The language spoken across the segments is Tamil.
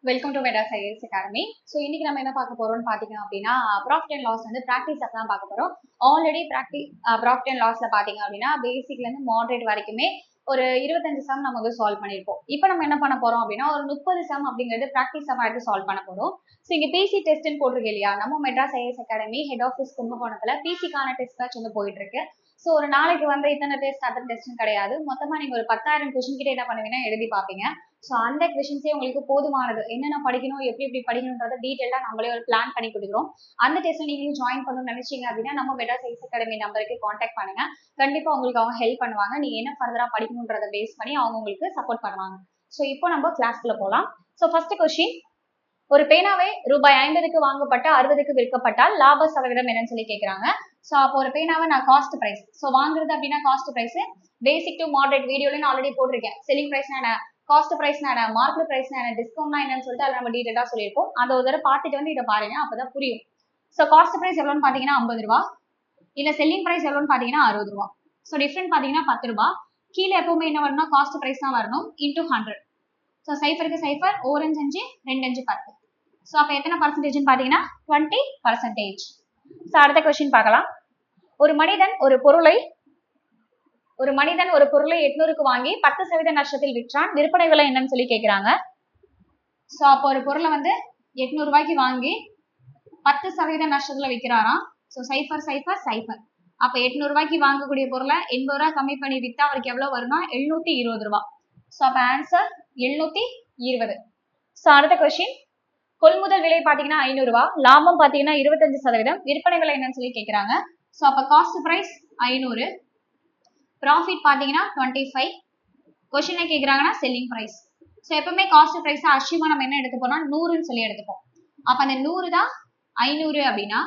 Welcome to Madras IAS academy. So இன்னைக்கு நம்ம என்ன பார்க்க போறோம்னு பார்த்தீங்க அப்படின்னா ப்ராஃபிட் அண்ட் லாஸ் வந்து ப்ராக்டிஸ் தான் பார்க்க போறோம். ஆல்ரெடி ப்ராஃபிட் அண்ட் லாஸ்ல பார்த்தீங்க அப்படின்னா பேசிக்ல இருந்து மாடரேட் வரைக்குமே ஒரு 25 சம் நம்ம வந்து சால்வ் பண்ணியிருப்போம். இப்போ நம்ம என்ன பண்ண போறோம் அப்படின்னா ஒரு 30 சம் அப்படிங்கிறது ப்ராக்டிஸ் சம் எடுத்து சால்வ் பண்ண போறோம். ஸோ இங்க பிசி டெஸ்ட்னு போட்டிருக்கு இல்லையா, நம்ம Madras IAS academy head office கும்பகோணத்துல பிசிக்கான டெஸ்ட் பேட்ச் வந்து போயிட்டு இருக்கு. ஸோ ஒரு நாளைக்கு வந்து இத்தனை டெஸ்ட் அத்தனை டெஸ்ட்னு கிடையாது, மொத்தமா நீங்க ஒரு 10,000 கொஸ்டின் கிட்ட என்ன பண்ணுவீங்கன்னா எழுதி பார்ப்பீங்க. ஸோ அந்த கொஸ்டின்ஸே உங்களுக்கு போதுமானது. என்னென்ன படிக்கணும், எப்படி படிக்கணும்ன்றத டீட்டெயிலாக நம்மளே ஒரு பிளான் பண்ணி கொடுக்குறோம். அந்த டெஸ்ட்ல நீங்களும் ஜாயின் பண்ணணும்னு நினைச்சீங்க அப்படின்னா நம்ம மெட்ராஸ் ஐஏஎஸ் அகாடமி நம்பருக்கு காண்டாக்ட் பண்ணுங்க. கண்டிப்பா உங்களுக்கு அவங்க ஹெல்ப் பண்ணுவாங்க. நீங்க என்ன ஃபர்தரா படிக்கணும்ன்றத பேஸ் பண்ணி அவங்க உங்களுக்கு சப்போர்ட் பண்ணுவாங்க. ஸோ இப்போ நம்ம கிளாஸ்க்குள்ள போகலாம். ஸோ ஃபர்ஸ்ட் கொஸ்டின், ஒரு பேனாவை ரூபாய் 50க்கு வாங்கப்பட்ட 60க்கு விற்கப்பட்டால் லாப சதவீதம் என்னன்னு சொல்லி கேட்கறாங்க. ஸோ அப்போ ஒரு பேனாவை நான் காஸ்ட் பிரைஸ், ஸோ வாங்குறது அப்படின்னா cost price basic to moderate வீடியோல நான் ஆல்ரெடி போட்டிருக்கேன். செல்லிங் பிரைஸ்னா என்ன, காஸ்ட் பிரைஸ்னா என்ன, மார்க்கெட் பிரைஸ்னா என்ன, டிஸ்கவுண்ட்னா என்னன்னு சொல்லிட்டு அதை நம்ம டீடைலா சொல்லியிருப்போம். அதை ஒரு தடவை பார்த்துட்டு வந்து இதை பாருங்க, அப்பதான் புரியும். ஸோ காஸ்ட் பிரைஸ் எவ்வளோன்னு பாத்தீங்கன்னா 50 ரூபா, இல்ல செல்லிங் பிரைஸ் எவ்வளோன்னு பாத்தீங்கன்னா 60 ரூபா. ஸோ டிஃபரெண்ட் பாத்தீங்கன்னா 10 ரூபா. கீழே எப்பவுமே என்ன வரணும்னா காஸ்ட் பிரைஸ் தான் வரணும் இன்டூ 100. ஸோ சைஃபருக்கு சைஃபர், ஓரஞ்சு 5 2 5 10. ஸோ அப்போ எத்தனை பர்சன்டேஜ்னு பார்த்தீங்கன்னா 20%. ஸோ அடுத்த கொஸ்டின் பார்க்கலாம். ஒரு மனிதன் ஒரு பொருளை 800க்கு வாங்கி 10% நஷ்டத்தில் விற்றான். விற்பனை விலை என்னன்னு சொல்லி கேட்கிறாங்க. ஸோ அப்போ ஒரு பொருளை வந்து 800 ரூபாய்க்கு வாங்கி 10% நஷ்டத்துல விற்கிறாராம். So cipher cipher cipher. அப்போ 800 ரூபாய்க்கு வாங்கக்கூடிய பொருளை 80 ரூபாய் கம்மி பண்ணி விற்றா அவருக்கு எவ்வளவு வரும்னா 720 ரூபாய். ஸோ அப்போ ஆன்சர் 720. ஸோ அடுத்த கொஸ்டின், கொள்முதல் விலை பாத்தீங்கன்னா 500 ரூபாய், லாபம் பாத்தீங்கன்னா 25%, விற்பனை விலை என்னன்னு சொல்லி கேட்கிறாங்க. ஸோ அப்ப காஸ்ட் பிரைஸ் 500, ப்ராஃபிட் பாத்தீங்கன்னா 25. கொஸ்டின் கேட்கிறாங்கன்னா செல்லிங் பிரைஸ். ஸோ எப்பவுமே காஸ்ட் பிரைஸ் அஷ்யூமா நம்ம என்ன எடுத்துப்போம்னா 100ன்னு சொல்லி எடுத்துப்போம். அப்ப அந்த 100 தான் 500 அப்படின்னா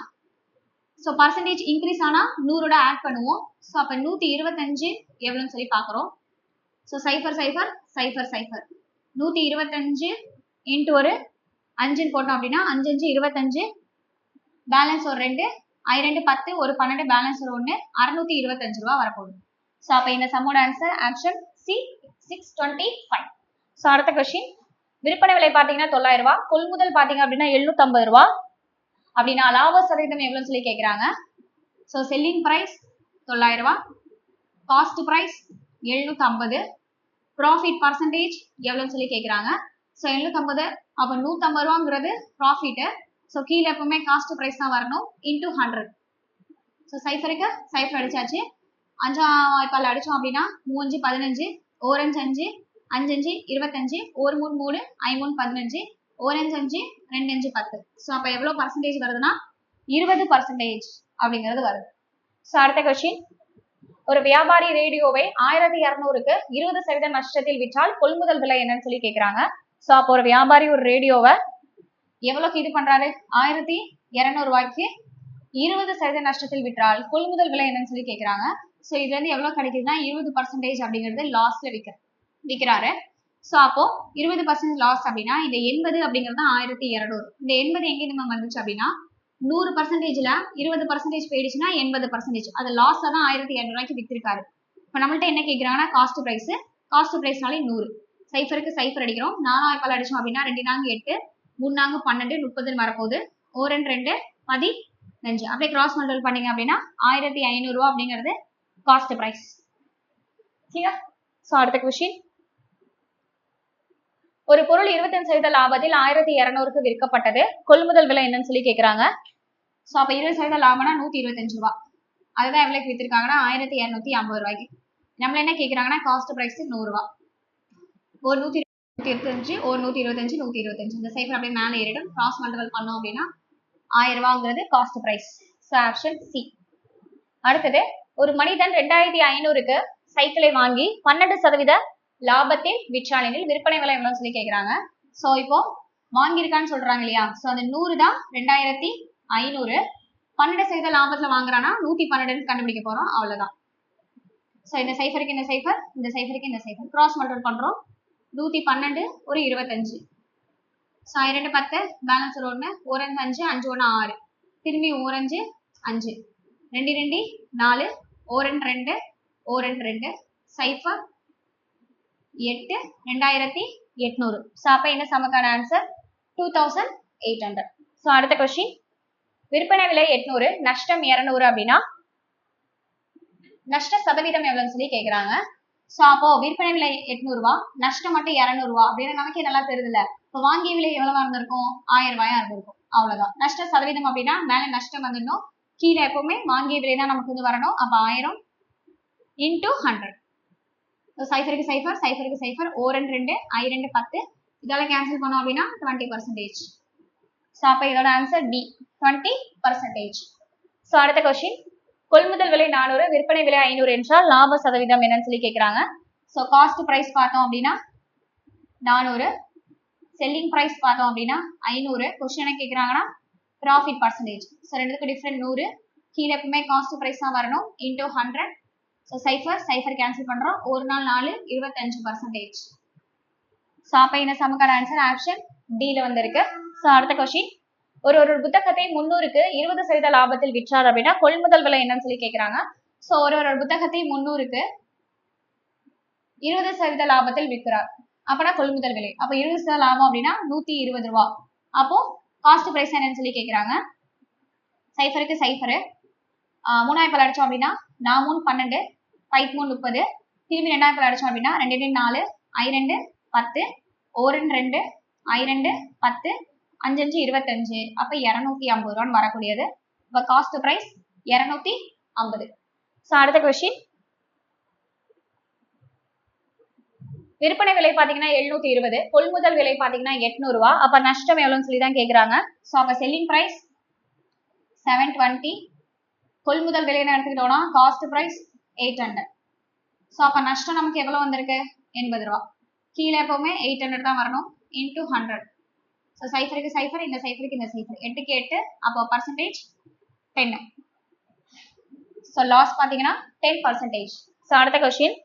ஸோ பர்சன்டேஜ் இன்க்ரீஸ் ஆனா 100ஓட ஆட் பண்ணுவோம். ஸோ அப்ப 125 எவ்வளவுன்னு சொல்லி பாக்குறோம். So cipher cipher cipher cipher 125 into ஒரு 5ன்னு போட்டோம் அப்படின்னா 5 5 25, பேலன்ஸ் ஒரு 2, 2 10, ஒரு 12, பேலன்ஸ் ஒரு 1, 625 ரூபாய் வரப்போகுது. ஸோ அப்போ இந்த சம்மோட ஆன்சர் ஆப்ஷன் சி 625. ஸோ அடுத்த கொஸ்டின், விற்பனை விலை பார்த்தீங்கன்னா 900 ரூபாய், கொள்முதல் பார்த்தீங்க அப்படின்னா 750 ரூபாய் அப்படின்னா லாப சதவீதம் எவ்வளோன்னு சொல்லி கேட்குறாங்க. ஸோ செல்லிங் பிரைஸ் 900 ரூபாய், காஸ்ட் பிரைஸ் 750, ப்ராஃபிட் பர்சன்டேஜ் எவ்வளோன்னு சொல்லி கேட்குறாங்க. ஸோ 750, அப்போ 150 ரூபாங்கிறது ப்ராஃபிட். ஸோ கீழே எப்பவுமே காஸ்ட் பிரைஸ் தான் வரணும் இன்டூ 100. ஸோ சைஃபருக்கு சைஃபர் அடிச்சாச்சு. 5 அடிச்சோம் அப்படின்னா 3 5 15, ஓரஞ்சு 5 5 5 25, ஒரு 3 3, 5 3 15, ஓரஞ்சு 5 2 5 10. ஸோ அப்போ எவ்வளோ பர்சன்டேஜ் வருதுன்னா 20% அப்படிங்கிறது வருது. ஸோ அடுத்த கொஸ்டின், ஒரு வியாபாரி ரேடியோவை 1200க்கு 20% நஷ்டத்தில் விற்றால் கொள்முதல் விலை என்னன்னு சொல்லி கேட்கிறாங்க. ஸோ அப்போ ஒரு வியாபாரி ஒரு ரேடியோவை எவ்வளோக்கு இது பண்றாரு, 1200 ரூபாய்க்கு 20% நஷ்டத்தில் விற்றால் கொள்முதல் விலை என்னன்னு சொல்லி கேட்கிறாங்க. ஸோ இதுல இருந்து எவ்வளவு கிடைக்குதுன்னா 20% அப்படிங்கிறது லாஸ்ல விற்கிறாரு. ஸோ அப்போ 20% லாஸ் அப்படின்னா இந்த 80 அப்படிங்கிறது 1200. இந்த 80 எங்க நம்ம வந்துச்சு அப்படின்னா 100%ல 20% போயிடுச்சுன்னா 80%. அது லாஸ்ல தான் 1200 ரூபாய்க்கு வித்திருக்காரு. இப்போ நம்மள்ட்ட என்ன கேட்கிறாங்கன்னா காஸ்ட் பிரைஸ்னாலே 100. சைஃபருக்கு சைஃபர் அடிக்கிறோம். 4 அடிச்சோம் அப்படின்னா 2 4 8, 3 4 12, 30 வரப்போகுது. 1 2 15. அப்படியே கிராஸ் மல்டிபிள் பண்ணீங்க அப்படின்னா 1500 ரூபாய் அப்படிங்கிறது காஸ்ட் பிரைஸ். சரியா? சோ அடுத்த கொஸ்டின், ஒரு பொருள் 25% லாபத்தில் 1200க்கு விற்கப்பட்டது, கொள்முதல் விலை என்னன்னு சொல்லி கேட்கிறாங்க. சோ அப்ப 20% லாபம்னா 125 ரூபாய். அதுதான் எவ்வளவுக்கு வித்திருக்காங்கன்னா 1250 ரூபாய்க்கு. நம்மள என்ன கேட்கிறாங்கன்னா காஸ்ட் பிரைஸ் 100 ரூபாய். ஒரு 125, ஒரு 125 125. இந்த சைஃபர் அப்படியே மேலே ஏறிடும். கிராஸ் மல்டிபிள் பண்ணோம் அப்படின்னா 1000 ரூபாங்கிறது cost price. So option C. அடுத்தது, ஒரு மனிதன் 2500க்கு சைக்கிளை வாங்கி 12% லாபத்தில் விற்றாலெனில் விற்பனை விலை எவ்வளவுன்னு சொல்லி கேட்கிறாங்க. ஸோ இப்போ வாங்கியிருக்கான்னு சொல்றாங்க இல்லையா. ஸோ அந்த 100 தான் 2500, 12% லாபத்துல வாங்குறான்னா 112 கண்டுபிடிக்க போறோம், அவ்வளவுதான். ஸோ இந்த சைஃபருக்கு இந்த சைஃபர், இந்த சைஃபருக்கு இந்த சைஃபர் கிராஸ் மல்டிபிள் பண்றோம். 112 ஒரு 25. ஸோ 2 10, பேலன்ஸ் ஒரு 1, ஓரஞ்சு 5 5 1 6, திரும்பி ஓரஞ்சு 5 2 2 4, ஓரஞ்சு 2 ஓரஞ்சு 2, சைஃபர் 8 2800. ஸோ அப்போ என்ன சமக்கான ஆன்சர் 2800. ஸோ அடுத்த கொஸ்டின், விற்பனை விலை 800, நஷ்டம் 200 அப்படின்னா நஷ்ட சதவீதம் எவ்வளவுன்னு சொல்லி கேக்குறாங்க. சோ அப்போ விற்பனை விலை 800 ரூபாய், நஷ்டம் மட்டும் 200 ரூபாய் அப்படின்னு நமக்கே நல்லா தெரியுதுல்ல. இப்போ வாங்கிய விலை எவ்வளவா இருந்திருக்கும், 1000 ரூபாயா இருந்திருக்கும். அவ்வளவுதான். நஷ்ட சதவீதம் அப்படின்னா மேல நஷ்டம் வந்துடணும், கீழே எப்பவுமே வாங்கிய விலை தான் நமக்கு வந்து வரணும். அப்ப 1000 into 100. சைஃபருக்கு சைஃபர், சைஃபருக்கு சைஃபர், O2 2, I2 10, இதெல்லாம் கேன்சல் பண்ணோம் அப்படின்னா 20%. ஸோ அப்போ இதோட ஆன்சர் டி, 20%. ஸோ அடுத்த கொஸ்டின், கொள்முதல் விலை 400, விற்பனை விலை 500 என்றால் லாப சதவீதம் என்னன்னு சொல்லி கேட்குறாங்க. ஸோ காஸ்ட் ப்ரைஸ் பார்த்தோம் அப்படின்னா 400, செல்லிங் ப்ரைஸ் பார்த்தோம் அப்படின்னா 500. கொஸ்டின் என்ன கேட்குறாங்கன்னா ப்ராஃபிட் பர்சன்டேஜ். ஸோ ரெண்டுக்கும் டிஃப்ரெண்ட் 100, கீழே எப்பவுமே காஸ்ட் ப்ரைஸ் தான் வரணும், into 100. So cipher cipher cancel பண்ணுறோம், ஒரு நாள் 4, 25%. ஸோ அப்போ இந்த சமக்கான ஆன்சர் ஆப்ஷன் டியில் வந்திருக்கு. ஸோ அடுத்த கொஸ்டின், ஒரு புத்தகத்தை 300க்கு 20% லாபத்தில் விற்றார் அப்படின்னா கொள்முதல் விலை என்னன்னு சொல்லி கேட்குறாங்க. ஸோ ஒரு புத்தகத்தை 300க்கு 20% லாபத்தில் விற்கிறார் அப்பனா கொள்முதல் விலை. அப்போ 20% லாபம் அப்படின்னா 120 ரூபா. அப்போ காஸ்ட் பிரைஸ் என்னன்னு சொல்லி கேட்குறாங்க. சைஃபருக்கு சைஃபரு, 3000 அடிச்சோம் அப்படின்னா 4 3 12, 5 3 30, திரும்பி 2000 அடிச்சோம் அப்படின்னா 2 4, I2 10, O2 2, I2 10, 5 5 25. அப்ப 250 ரூபான்னு வரக்கூடியது. இப்ப காஸ்ட் பிரைஸ் 250. ஸோ அடுத்த கொஸ்டின், விற்பனை விலை பாத்தீங்கன்னா 720, கொள்முதல் விலை பாத்தீங்கன்னா 800 ரூபா. அப்ப நஷ்டம் எவ்வளவுன்னு சொல்லி தான் கேக்குறாங்க. ஸோ அப்ப செல்லிங் பிரைஸ் 720, கொள்முதல் விலைன்னு எடுத்துக்கிட்டோம்னா காஸ்ட் பிரைஸ் 800. ஸோ அப்ப நஷ்டம் நமக்கு எவ்வளவு வந்திருக்கு, 80 ரூபா. கீழே எப்பவுமே 800 தான் வரணும், இன்டூ 100. ஸோ சைஃபருக்கு சைஃபர், இந்த சைஃபருக்கு இந்த சைஃபர், 8க்கு 8, அப்போ பர்சன்டேஜ் 10. ஸோ லாஸ் பார்த்தீங்கன்னா 10%. ஸோ அடுத்த கொஸ்டின்,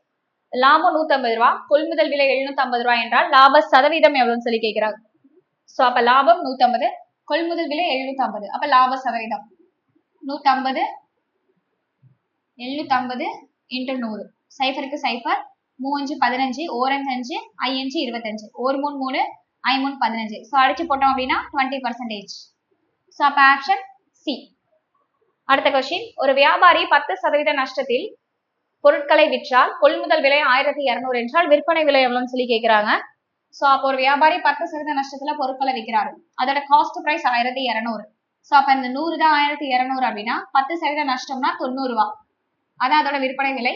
லாபம் 150 ரூபா, கொள்முதல் விலை 750 ரூபாய் என்றால் லாப சதவீதம் எவ்வளவுன்னு சொல்லி கேட்கிறாங்க. ஸோ அப்போ லாபம் 150, கொள்முதல் விலை 750, அப்போ லாப சதவீதம் 150 750 இன்ட்டு 100. சைஃபருக்கு சைஃபர், 3 5 15, ஓரஞ்சு 5, I5 25, 1 3 3, I3 15. ஸோ அடிச்சு போட்டோம் அப்படின்னா 20%. ஸோ அப்போ ஆப்ஷன் சி. அடுத்த கொஸ்டின், ஒரு வியாபாரி 10% நஷ்டத்தில் பொருட்களை விற்றால் கொள்முதல் விலை 1200 என்றால் விற்பனை விலை எவ்வளவுன்னு சொல்லி கேட்கிறாங்க. ஸோ அப்போ ஒரு வியாபாரி 10% நஷ்டத்துல பொருட்களை விற்கிறாரு, அதோட காஸ்ட் பிரைஸ் 1200. ஸோ அப்போ இந்த 100 தான் 1200 அப்படின்னா 10% நஷ்டம்னா 90 ரூபா. அதான் அதோட விற்பனை விலை.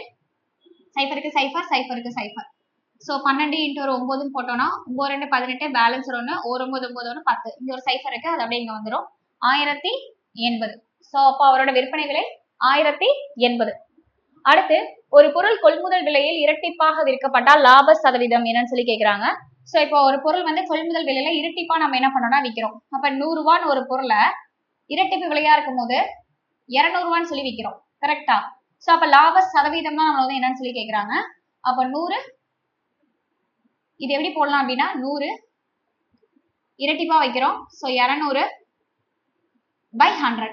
சைஃபருக்கு சைஃபர், சைஃபருக்கு சைஃபர். ஸோ 12 இன்ட்டு ஒரு 9 போட்டோம்னா 9 2 18, பேலன்ஸ் 1, ஒரு 9 9 1 10. இங்க ஒரு சைஃபர் இருக்கு, அது அப்படியே இங்க வந்துடும், 1080. ஸோ அப்போ அவரோட விற்பனை விலை 1080. அடுத்து, ஒரு பொருள் கொள்முதல் விலையில் இரட்டிப்பாக விற்கப்பட்டால் லாப சதவீதம் என்னன்னு சொல்லி கேட்கிறாங்க. ஸோ இப்போ ஒரு பொருள் வந்து கொள்முதல் விலையில இரட்டிப்பா நம்ம என்ன பண்ணோம்னா விற்கிறோம். அப்ப 100 ரூபான்னு ஒரு பொருளை இரட்டிப்பு விலையா இருக்கும் போது 200 ரூபான்னு சொல்லி விற்கிறோம், கரெக்டா? ஸோ அப்ப லாப சதவீதம் தான் நம்மள வந்து என்னன்னு சொல்லி கேட்கிறாங்க. அப்ப 100, இது எப்படி போடலாம் அப்படின்னா 100 இரட்டிப்பா வைக்கிறோம். So 200 by 100.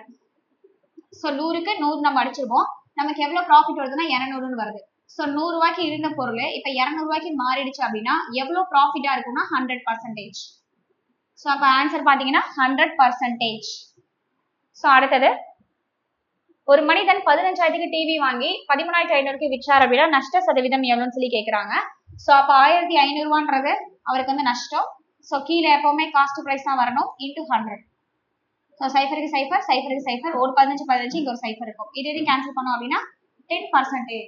ஸோ 100க்கு 100 நம்ம அடிச்சிருவோம், நமக்கு எவ்வளவு ப்ராஃபிட் வருதுன்னா 200 வருது. ஸோ 100 ரூபாய்க்கு இருந்த பொருள் இப்ப 200 ரூபாய்க்கு மாறிடுச்சு அப்படின்னா எவ்வளவு ப்ராஃபிட்டா இருக்கும்னா 100%. ஸோ அப்ப ஆன்சர் பாத்தீங்கன்னா 100%. ஸோ அடுத்தது, ஒரு மனிதன் 15,000க்கு டிவி வாங்கி 13,500க்கு விற்றார் அப்படின்னா நஷ்ட சதவீதம் எவ்வளவுன்னு சொல்லி கேட்கிறாங்க. ஸோ அப்போ 1500 ரூபான்றது அவருக்கு வந்து நஷ்டம். ஸோ கீழே எப்பவுமே காஸ்ட் பிரைஸ் தான் வரணும், இன்டூ 100. ஸோ சைஃபருக்கு சைஃபர், சைஃபருக்கு சைஃபர், ஒரு 15 15, இங்க ஒரு சைஃபர் இருக்கும், இது கேன்சல் பண்ணோம் அப்படின்னா 10%.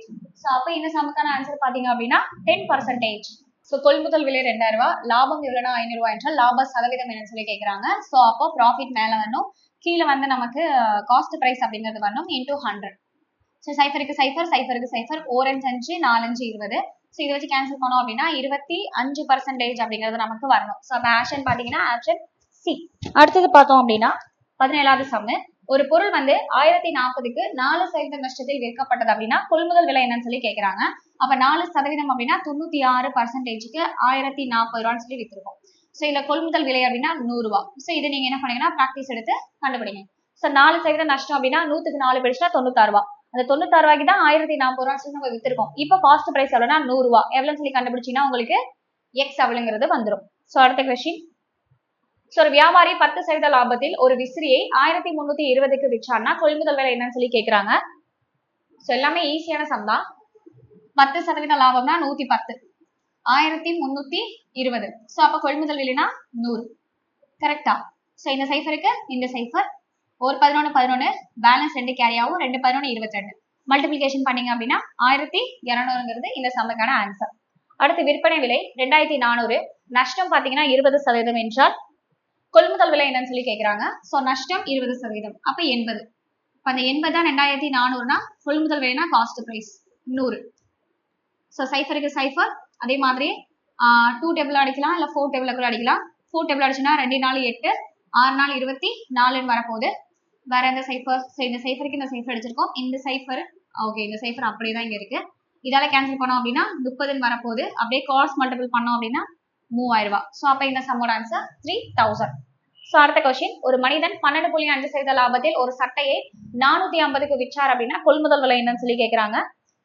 ஸோ அப்போ இந்த சமக்கான ஆன்சர் பாத்தீங்க அப்படின்னா 10%. ஸோ கொள்முதல் விலை 2000 ரூபாய், லாபம் எவ்வளவுனா 500 ரூபாய் என்றால் லாப சதவீதம் என்னன்னு சொல்லி கேட்கிறாங்க. ஸோ அப்போ ப்ராஃபிட் மேல வரணும், கீழே வந்து நமக்கு காஸ்ட் பிரைஸ் அப்படிங்கிறது வரணும், இன்டூ 100. ஸோ சைஃபருக்கு சைஃபர், சைஃபருக்கு சைஃபர், ஓரஞ்சு 5, 4 5 20. ஸோ இதை வச்சு கேன்சல் பண்ணோம் அப்படின்னா 25% அப்படிங்கிறது நமக்கு வரணும். ஸோ அப்போ ஆப்ஷன் பாத்தீங்கன்னா ஆப்ஷன் சி. அடுத்தது பார்த்தோம் அப்படின்னா 17வது சம்மு, ஒரு பொருள் வந்து 1040க்கு 4% நஷ்டத்தில் விற்கப்பட்டது அப்படின்னா கொள்முதல் விலை என்னன்னு சொல்லி கேட்கிறாங்க. அப்ப 4% அப்படின்னா 96%க்கு 1040 ரூபான்னு சொல்லி வித்திருக்கோம். ஸோ இதுல கொள்முதல் விலை அப்படின்னா 100 ரூபாய். ஸோ இது நீங்க என்ன பண்ணீங்கன்னா பிராக்டிஸ் எடுத்து கண்டுபிடிங்க. ஸோ 4% நஷ்டம் அப்படின்னா 100க்கு 4 போயிடுச்சுன்னா 96 ரூபாய். அந்த 96 ரூபாய்க்கு தான் 1040 ரூபாய் சொல்லி நம்ம வித்திருக்கோம். இப்போ காஸ்ட் பிரைஸ் எவ்வளவுனா 100 ரூபாய். எவ்வளவுன்னு சொல்லி கண்டுபிடிச்சீங்கன்னா உங்களுக்கு எக்ஸ் எவ்வளவுங்கிறது வந்துடும். ஸோ அடுத்த கொஸ்டின், சோ ஒரு வியாபாரி 10% லாபத்தில் ஒரு விசிறியை 1320க்கு விற்றார்னா கொள்முதல் விலை என்னன்னு சொல்லி கேக்குறாங்க. சோ எல்லாமே ஈஸியான சம் தான். 10% லாபம்னா 110, 1320. சோ அப்ப கொள்முதல் விலைனா 100. கரெக்டா? சோ இந்த சைஃபருக்கு இந்த சைஃபர் ஒரு 11 11 பேலன்ஸ் 2 கேரி ஆகும், 2 11 22. மல்டிப்ளிகேஷன் பண்ணீங்க அப்படின்னா 1200ங்கிறது இந்த சம்முக்கான ஆன்சர். அடுத்து விற்பனை விலை 2400, நஷ்டம் பாத்தீங்கன்னா 20% என்றால் கொள்முதல் விலை என்னன்னு சொல்லி கேக்குறாங்க. சோ நஷ்டம் 20%, அப்ப 80. அந்த 80 தான் 2400னா கொள்முதல் விலைனா காஸ்ட் பிரைஸ் 100. சோ சைஃபருக்கு சைஃபர் அதே மாதிரி 2 டேபிள் அடிக்கலாம், இல்ல 4 டேபிள் கூட அடிக்கலாம். 4 டேபிள் அடிச்சுன்னா 2 4 8, 6 4 24 வரப்போகுது. வேற எந்த சைஃபர்? இந்த சைஃபருக்கு இந்த சைஃபர் அடிச்சிருக்கோம். இந்த சைஃபர் ஓகே, இந்த சைஃபர் அப்படியே தான் இங்க இருக்கு. இதால கேன்சல் பண்ணோம் அப்படின்னா 30 வரப்போகுது. அப்படியே கிராஸ் மல்டிபிள் பண்ணோம் அப்படின்னா 3000 ரூபாய். சோ அப்ப இந்த சம்மோட ஆன்சர் 3000. சோ அடுத்த क्वेश्चन, ஒரு மனிதன் 12.5% லாபத்தில் ஒரு சட்டையை 450க்கு விற்றார் அப்படின்னா கொள்முதல் விலை என்னன்னு சொல்லி கேக்குறாங்க.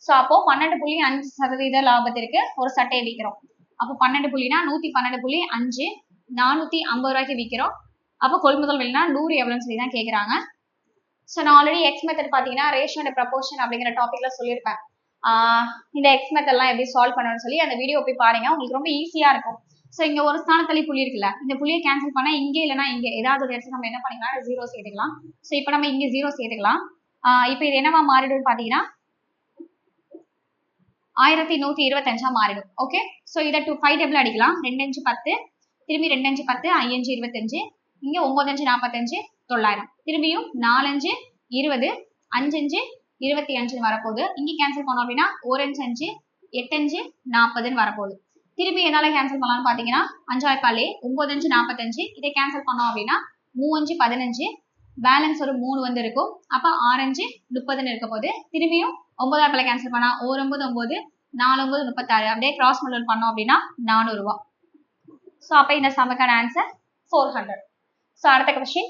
சோ அப்போ 12.5% லாபத்திற்கு ஒரு சட்டையை விற்கிறோம். அப்போ 12 புள்ளினா 112.5, 450 ரூபாய்க்கு விற்கிறோம். அப்போ கொள்முதல் விலைனா 100 எவ்வளவுன்னு சொல்லி தான் கேக்குறாங்க. சோ நான் ஆல்ரெடி எக்ஸ் மெத்தட் பாத்தீங்கன்னா ரேஷியோ அண்ட் ப்ரொபோர்ஷன் அப்படிங்கிற டாபிக்ல சொல்லியிருப்பேன். இந்த எக்ஸ் மெத்தட் எல்லாம் எப்படி சால்வ் பண்ணணும்னு சொல்லி அந்த வீடியோ போய் பாருங்க, உங்களுக்கு ரொம்ப ஈஸியா இருக்கும். சோ இங்க ஒரு ஸ்தானத்தள்ளி புள்ளி இருக்குல்ல, இந்த புள்ளியை கேன்சல் பண்ணா இங்கே இல்லைன்னா இங்க ஏதாவது ஒரு இடத்துல நம்ம என்ன பண்ணிக்கலாம், 0 சேர்த்துக்கலாம். சோ இப்போ நம்ம இங்க 0 சேர்த்துக்கலாம். இப்போ இது என்னவா மாறிடும் பாத்தீங்கன்னா 1125 மாறிடும். ஓகே, சோ இதை 5 டேபிள் அடிக்கலாம். 2 5 10, திரும்பி 2 5 10, 5 5 25, இங்க 9 5 45, 900. திரும்பியும் 4 5 20, 5 5 25 வரப்போகுது. இங்க கேன்சல் பண்ணோம் அப்படின்னா 1 5 5, 8 5 40 வரப்போகுது. திரும்பி என்னால கேன்சல் பண்ணலாம்னு பாத்தீங்கன்னா 5 9 5 45, இதை கேன்சல் பண்ணோம் அப்படின்னா 3 5 15, பேலன்ஸ் ஒரு 3 வந்து இருக்கும். அப்ப 6 5 30 இருக்க போது. திரும்பியும் 9 கேன்சல் பண்ணா 1 9 9, 4 9 36, அப்படியே கிராஸ் மல்டிபிள் பண்ணோம் அப்படின்னா 400 ரூபாய். சோ அப்ப இந்த சம்முக்கான ஆன்சர் 400. சோ அடுத்த क्वेश्चन,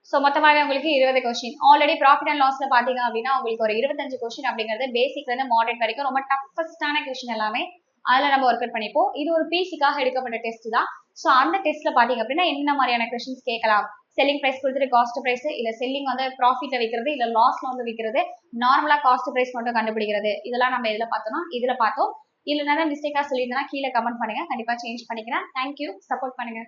சோ மொத்தமாவே உங்களுக்கு 20 क्वेश्चन. ஆல்ரெடி ப்ராஃபிட் அண்ட் லாஸ்ல பாத்தீங்க அப்படின்னா உங்களுக்கு ஒரு 25 क्वेश्चन அப்படிங்கிறது பேசிக்ல இருந்து மாடரேட் வரைக்கும் ரொம்ப டஃபஸ்டான क्वेश्चन எல்லாமே அதுல நம்ம ஒர்க் அவுட் பண்ணிப்போம். இது ஒரு பிசிக்காக எடுக்கப்பட்ட டெஸ்ட் தான். சோ அந்த டெஸ்ட்ல பாத்தீங்க அப்படின்னா என்ன மாதிரியான क्वेश्चंस கேட்கலாம், செல்லிங் பிரைஸ் கொடுத்துட்டு காஸ்ட் பிரைஸ், இல்ல செல்லிங் வந்து ப்ராஃபிட்ல விக்கிறது, இல்ல லாஸ்ல வந்து விக்கிறது, நார்மலா காஸ்ட் பிரைஸ் மட்டும் கண்டுபிடிக்கிறது, இதெல்லாம் நம்ம எதுல பார்த்தோம்னா இதுல பார்த்தோம். இல்ல நான் மிஸ்டேக்கா சொல்லியிருந்தேன்னா கீழே கமெண்ட் பண்ணுங்க, கண்டிப்பா சேஞ்ச் பண்ணிக்கிறேன். தேங்க்யூ, சப்போர்ட் பண்ணுங்க.